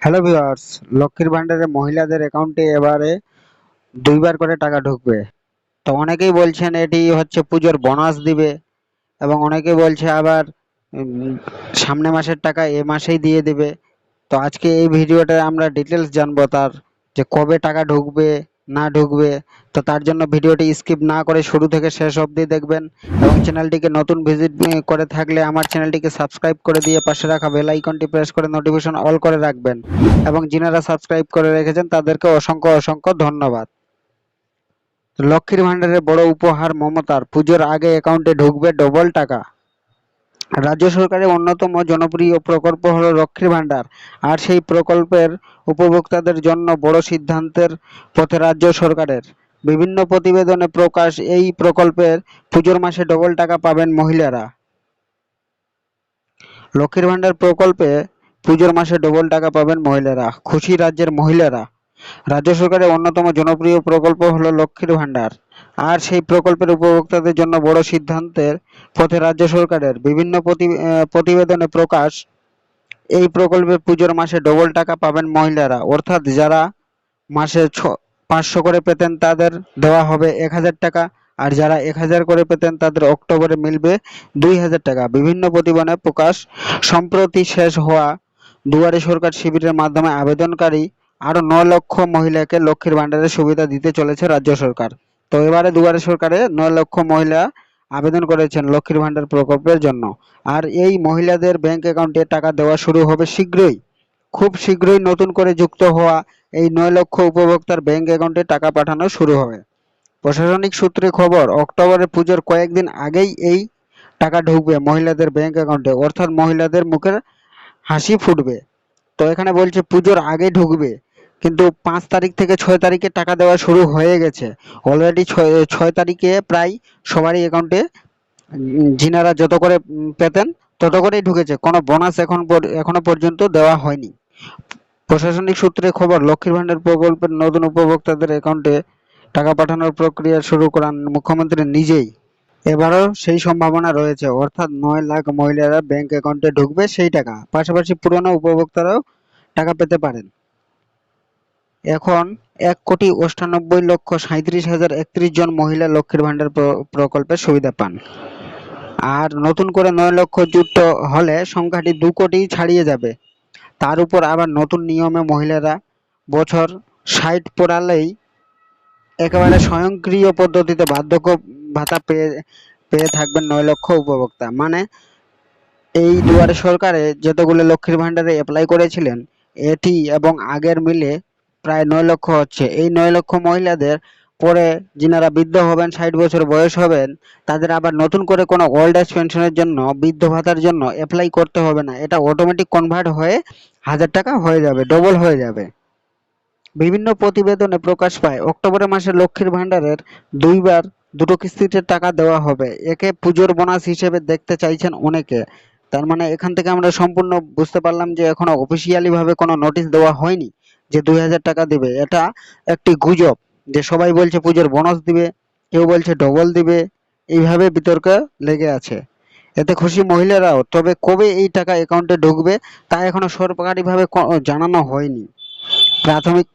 Hello viewers, লক্ষ্মীর ভান্ডারে মহিলাদের অ্যাকাউন্টে এবারে দুইবার করে টাকা ঢুকবে। তো অনেকেই বলছেন এটি হচ্ছে পুজোর বোনাস দিবে, এবং অনেকেই বলছে আবার সামনে মাসের টাকা এ মাসেই দিয়ে দিবে। তো আজকে এই ভিডিওতে আমরা ডিটেলস জানবো তার, যে কবে টাকা ঢুকবে না ঢুকবে। তো তার জন্য ভিডিওটি স্কিপ না করে শুরু থেকে শেষ অবধি দেখবেন, এবং চ্যানেলটিকে নতুন ভিজিট করে থাকলে আমার চ্যানেলটিকে সাবস্ক্রাইব করে দিয়ে পাশে রাখা বেল আইকনটি প্রেস করে নোটিফিকেশন অল করে রাখবেন। এবং যিনারা সাবস্ক্রাইব করে রেখেছেন তাদেরকে অসংখ্য অসংখ্য ধন্যবাদ। লক্ষ্মীর ভান্ডারের বড় উপহার মমতার, পুজোর আগে অ্যাকাউন্টে ঢুকবে ডবল টাকা। রাজ্য সরকারের অন্যতম জনপ্রিয় প্রকল্প হলো লক্ষ্মীর ভান্ডার, আর সেই প্রকল্পের উপভোক্তাদের জন্য বড় সিদ্ধান্তের পথে রাজ্য সরকারের। বিভিন্ন প্রতিবেদনে প্রকাশ, এই প্রকল্পের পুজোর মাসে ডবল টাকা পাবেন মহিলারা। লক্ষ্মীর ভান্ডার প্রকল্পে পুজোর মাসে ডবল টাকা পাবেন মহিলারা, খুশি রাজ্যের মহিলারা। রাজ্য সরকারের অন্যতম জনপ্রিয় প্রকল্প হলো লক্ষ্মীর ভান্ডার, আর সেই প্রকল্পের উপভোক্তাদের জন্য বড় সিদ্ধান্তের পথে রাজ্য সরকারের। বিভিন্ন প্রতিবেদনে প্রকাশ, এই প্রকল্পে পুজোর মাসে ডবল টাকা পাবেন মহিলারা, অর্থাৎ যারা মাসে 500 করে পেতেন তাদের দেওয়া হবে 1000 টাকা, আর যারা 1000 করে পেতেন তাদের অক্টোবরে মিলবে 2000 টাকা। বিভিন্ন প্রতিবেদনে প্রকাশ, সম্প্রতি শেষ হওয়া দুয়ারে সরকার শিবিরের মাধ্যমে আবেদনকারী আরো 9 লক্ষ মহিলাকে লক্ষ্মীর ভান্ডারের সুবিধা দিতে চলেছে রাজ্য সরকার। তো এবারে দুয়ারে সরকারে 9 লক্ষ মহিলা আবেদন করেছেন লক্ষ্মীর ভান্ডার প্রকল্পের জন্য, আর এই মহিলাদের ব্যাংক অ্যাকাউন্টে টাকা দেওয়া শুরু হবে শীঘ্রই। খুব শীঘ্রই নতুন করে যুক্ত হওয়া এই 9 লক্ষ উপভোক্তার ব্যাংক অ্যাকাউন্টে টাকা পাঠানো শুরু হবে। প্রশাসনিক সূত্রে খবর, অক্টোবরে পুজোর কয়েকদিন আগেই এই টাকা ঢুকবে মহিলাদের ব্যাংক অ্যাকাউন্টে, অর্থাৎ মহিলাদের মুখের হাসি ফুটবে। তো এখানে বলছে পুজোর আগে ঢুকবে, কিন্তু 5 তারিখ থেকে 6 তারিখে টাকা দেওয়া শুরু হয়ে গেছে। অলরেডি 6 তারিখে প্রায় সবারই অ্যাকাউন্টে যিনারা যত করে পেতেন তত করেই ঢুকেছে, কোনো বোনাস এখনো পর্যন্ত দেওয়া হয়নি। প্রশাসনিক সূত্রে খবর, লক্ষ্মীর ভান্ডার প্রকল্পের নতুন উপভোক্তাদের অ্যাকাউন্টে টাকা পাঠানোর প্রক্রিয়া শুরু করান মুখ্যমন্ত্রী নিজেই। এবারও সেই সম্ভাবনা রয়েছে, অর্থাৎ 9 লাখ মহিলারা ব্যাংক অ্যাকাউন্টে ঢুকবে সেই টাকা, পাশাপাশি পুরনো উপভোক্তারাও টাকা পেতে পারেন। এখন 1,98,37,031 জন মহিলা লক্ষ্মীর ভান্ডার প্রকল্পের সুবিধা পান, আর নতুন করে 9 লক্ষ যুক্ত হলে সংখ্যাটি 2 কোটি ছাড়িয়ে যাবে। তার উপর আবার নতুন নিয়মে মহিলারা বছর 60 পড়ালেই একেবারে স্বয়ংক্রিয় পদ্ধতিতে বার্ধক্য ভাতা পেয়ে পেয়ে থাকবেন 9 লক্ষ উপভোক্তা। মানে এই দুয়ারে সরকারে যতগুলো লক্ষ্মীর ভান্ডারে অ্যাপ্লাই করেছিলেন, এটি এবং আগের মিলে প্রায় 9 লক্ষ হচ্ছে। এই 9 লক্ষ মহিলাদের পরে যিনারা বৃদ্ধ হবেন, 60 বছর বয়স হবেন, তাদের আবার নতুন করে কোনো ওল্ড এজ পেনশনের জন্য, বৃদ্ধ ভাতার জন্য অ্যাপ্লাই করতে হবে না। এটা অটোমেটিক কনভার্ট হয়ে 1000 টাকা হয়ে যাবে, ডবল হয়ে যাবে। বিভিন্ন প্রতিবেদনে প্রকাশ পায়, অক্টোবর মাসে লক্ষ্মীর ভান্ডারের দুইবার দুটো কিস্তিতে টাকা দেওয়া হবে। একে পুজোর বোনাস হিসেবে দেখতে চাইছেন অনেকে। তার মানে এখান থেকে আমরা সম্পূর্ণ বুঝতে পারলাম যে এখনো অফিসিয়ালি ভাবে কোনো নোটিশ দেওয়া হয়নি যে 2000 টাকা দিবে। এটা একটি গুজব, যে সবাই বলছে পুজোর বোনাস দিবে, কেউ বলছে ডবল দিবে, এইভাবে বিতর্ক লেগে আছে। এতে খুশি মহিলারাও, তবে কবে এই টাকা অ্যাকাউন্টে ঢুকবে তা এখনো সরকারিভাবে জানানো হয়নি। প্রাথমিক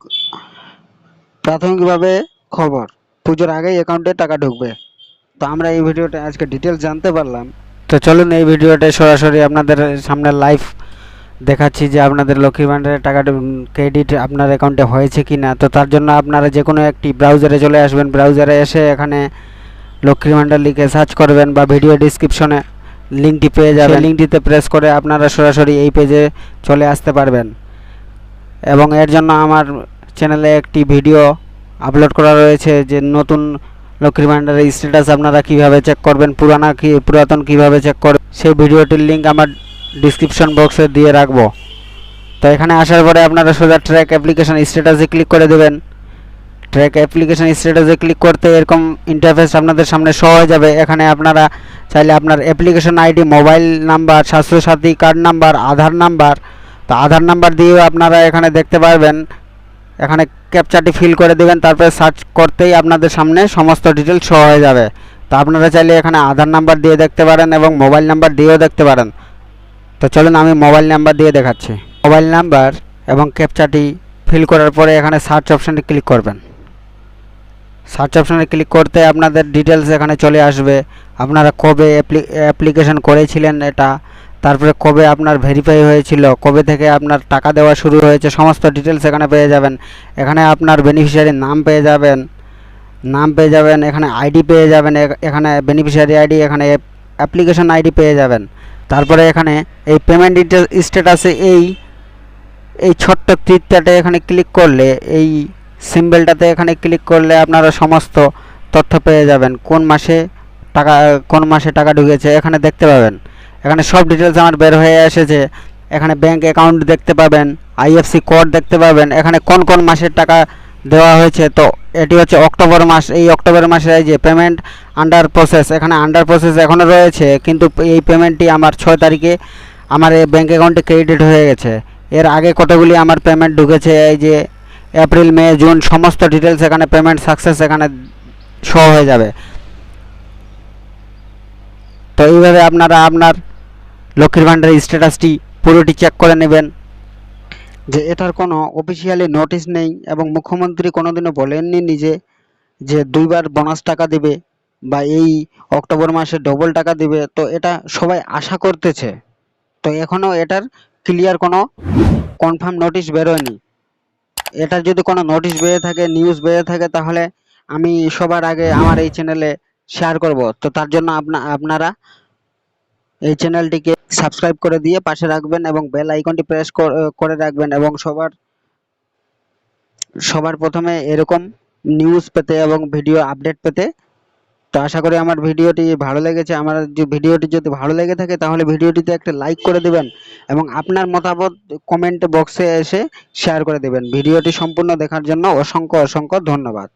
প্রাথমিকভাবে খবর, পুজোর আগেই অ্যাকাউন্টে টাকা ঢুকবে। তো আমরা এই ভিডিওতে আজকে ডিটেলস জানতে পারলাম। তো চলুন এই ভিডিওতে সরাসরি আপনাদের সামনে লাইভ দেখাচ্ছি যে আপনাদের লক্ষ্মীর ভান্ডারের টাকাটা ক্রেডিট আপনার অ্যাকাউন্টে হয়েছে কি না। তো তার জন্য আপনারা যে কোনো একটি ব্রাউজারে চলে আসবেন, ব্রাউজারে এসে এখানে লক্ষ্মীর ভান্ডার লিখে সার্চ করবেন, বা ভিডিও ডিসক্রিপশনে লিঙ্কটি পেয়ে যাবেন। লিঙ্কটিতে প্রেস করে আপনারা সরাসরি এই পেজে চলে আসতে পারবেন। এবং এর জন্য আমার চ্যানেলে একটি ভিডিও আপলোড করা রয়েছে, যে নতুন লক্ষ্মীর ভান্ডারের স্ট্যাটাস আপনারা কিভাবে চেক করবেন, পুরাতন কিভাবে চেক করবেন, সেই ভিডিওটির লিঙ্ক আমার ডিসক্রিপশন বক্সে দিয়ে রাখবো। তো এখানে আসার পরে আপনারা সোজা ট্র্যাক অ্যাপ্লিকেশন স্ট্যাটাসে ক্লিক করে দেবেন। ট্র্যাক অ্যাপ্লিকেশন স্ট্যাটাসে ক্লিক করতে এরকম ইন্টারফেস আপনাদের সামনে শো হয়ে যাবে। এখানে আপনারা চাইলে আপনার application ID, mobile number, Swasthya Sathi card number, Aadhaar number, তো আধার নাম্বার দিয়েও আপনারা এখানে দেখতে পারবেন। এখানে ক্যাপচাটি ফিল করে দেবেন, তারপরে সার্চ করতেই আপনাদের সামনে সমস্ত ডিটেলস শো হয়ে যাবে। তো আপনারা চাইলে এখানে আধার নাম্বার দিয়ে দেখতে পারেন এবং মোবাইল নাম্বার দিয়েও দেখতে পারেন। তো চলুন আমি মোবাইল নাম্বার দিয়ে দেখাচ্ছি। মোবাইল নাম্বার এবং ক্যাপচাটি ফিল করার পরে এখানে সার্চ অপশানে ক্লিক করবেন। সার্চ অপশানে ক্লিক করতে আপনাদের ডিটেলস এখানে চলে আসবে। আপনারা কবে অ্যাপ্লিকেশন করেছিলেন এটা, তারপরে কবে আপনার ভেরিফাই হয়েছিল, কবে থেকে আপনার টাকা দেওয়া শুরু হয়েছে, সমস্ত ডিটেলস এখানে পেয়ে যাবেন। এখানে আপনার বেনিফিশিয়ারির নাম পেয়ে যাবেন, এখানে আইডি পেয়ে যাবেন, এখানে বেনিফিশিয়ারি আইডি, এখানে অ্যাপ্লিকেশন আইডি পেয়ে যাবেন। তারপরে এখানে এই পেমেন্ট স্ট্যাটাসে এই ছোট্ট তীরটাতে এখানে ক্লিক করলে, এই সিম্বলটাতে এখানে ক্লিক করলে আপনারা সমস্ত তথ্য পেয়ে যাবেন। কোন মাসে টাকা ঢুকেছে এখানে দেখতে পাবেন। এখানে সব ডিটেলস আমার বের হয়ে এসেছে। এখানে ব্যাংক অ্যাকাউন্ট দেখতে পাবেন, আইএফসি কোড দেখতে পাবেন, এখানে কোন মাসের টাকা দেওয়া হয়েছে। তো এটি হচ্ছে অক্টোবর মাস। এই অক্টোবর মাসে এই যে পেমেন্ট আন্ডার প্রসেস, এখানে আন্ডার প্রসেস এখনও রয়েছে, কিন্তু এই পেমেন্টটি আমার 6 তারিখে আমার এই ব্যাঙ্ক অ্যাকাউন্টে ক্রেডিট হয়ে গেছে। এর আগে কতগুলি আমার পেমেন্ট ঢুকেছে, এই যে এপ্রিল, মে, জুন, সমস্ত ডিটেলস এখানে পেমেন্ট সাকসেস এখানে শো হয়ে যাবে। তো এইভাবে আপনারা আপনার লক্ষ্মীর ভাণ্ডারের স্ট্যাটাসটি পুরোটি চেক করে নেবেন। যে এটার কোনো অফিসিয়ালি নোটিশ নেই এবং মুখ্যমন্ত্রী কোনোদিনও বলেননি নিজে যে 2বার বোনাস টাকা দিবে বা এই অক্টোবর মাসে ডবল টাকা দিবে। তো এটা সবাই আশা করতেছে। তো এখনও এটার ক্লিয়ার কোনো কনফার্ম নোটিশ বেরোয়নি। এটার যদি কোনো নোটিশ বেরিয়ে থাকে, নিউজ বেরিয়ে থাকে, তাহলে আমি সবার আগে আমার এই চ্যানেলে শেয়ার করব। তো তার জন্য আপনারা এই চ্যানেলটিকে সাবস্ক্রাইব করে দিয়ে পাশে রাখবেন এবং বেল আইকনটি প্রেস করে রাখবেন এবং সবার প্রথমে এরকম নিউজ পেতে এবং ভিডিও আপডেট পেতে। তো আশা করি আমার ভিডিওটি ভালো লেগেছে। আমার ভিডিওটি যদি ভালো লেগে থাকে তাহলে ভিডিওটিতে একটা লাইক করে দিবেন এবং আপনার মতামত কমেন্ট বক্সে এসে শেয়ার করে দেবেন। ভিডিওটি সম্পূর্ণ দেখার জন্য অসংখ্য ধন্যবাদ।